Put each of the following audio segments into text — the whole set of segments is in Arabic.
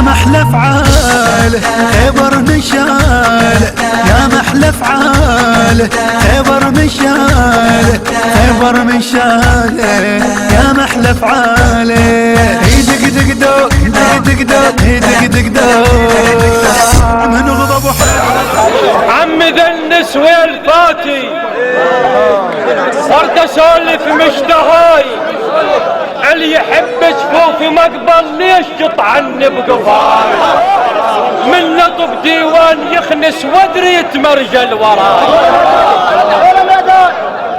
محلى فعاله خيبر مشاله، يا محلى فعاله خيبر مشاله، خيبر مشاله يا محلى فعاله. ايدك دق ايدك دق ايدك دق من غضب عم ذا النسوة الفاتي صرت اسولف مشتهاي، اللي يحب جفوفي مقبل ليش يطعني بقفاي، من نطب ديوان يخنس وادري يتمرجل وراي،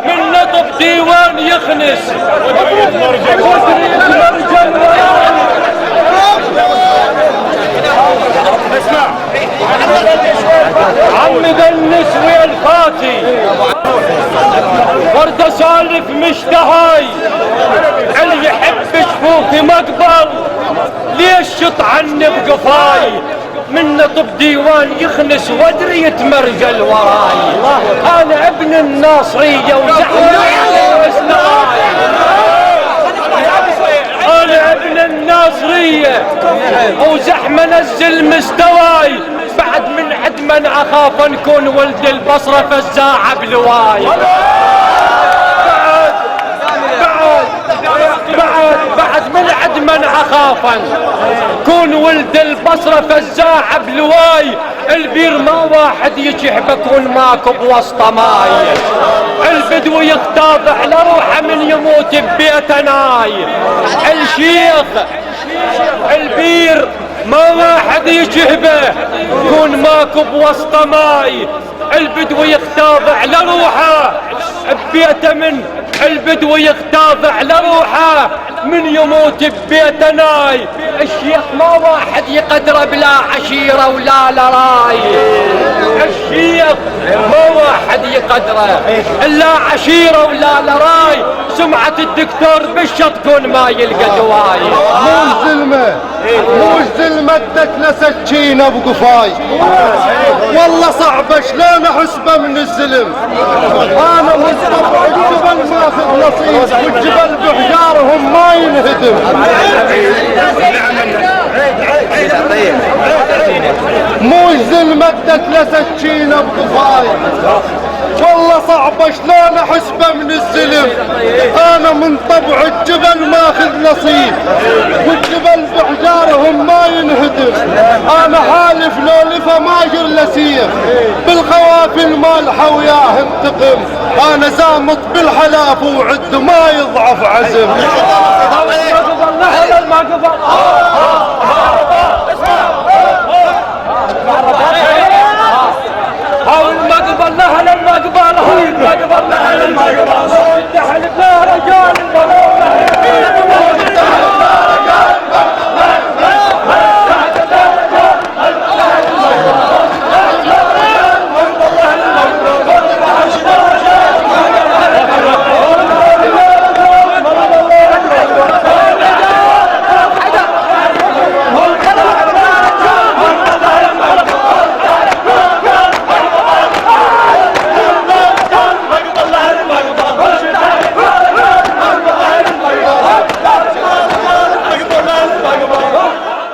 من نطب ديوان يخنس وادري يتمرجل وراي. اسمع عم ذا النسوة الفاتي فرد اسولف مشتهاي، اللي يحب جفوفي مقبل ليش يطعني بقفاي، من نطب ديوان يخنس وادري يتمرجل وراي. انا ابن الناصرية وزحمة انا ابن الناصرية وزحمة نزل مستواي، بعد من عدمن اخاف نكون ولد البصرة فزاعة بلواي. بعد من عدمن اخافا كون ولد البصرة فزاعة بلواي، البير ما واحد يجحبك ماكو بوسط ماي، البدو يختاضع لروحه من يموت ببيتناي، الشيخ البير ما واحد يجهبه كون ماكو بوسط ماي، البدو يختاضع لروحه ببيته، من البدو يختاضع لروحه من يموت ببيتناي، الشيخ ما واحد يقدره بلا عشيرة ولا لراي، الشيخ ما واحد يقدره لا عشيرة ولا لراي، سمعة الدكتور بالشط كون ما يلقى دواي. مو زلمة مو زلمة ادتنا سكينة بقفاي، والله صعبة شلون احسبه من الزلم، انا مصطفى الجبل ماخذ نصيب والجبل بحجارهم ما ينهدم. مو زلمة ادتنا سكينة بقفاي، والله صعبة شلون احسبه من الزلم، انا من طبع الجبل ماخذ نصيب والجبل بحجارهم ما ينهدم، انا حالف لو لفه ماجر لسيف بالخوافل مالحه وياه انتقم، انا زامط بالحلاف وعد ما يضعف عزم. ما قبل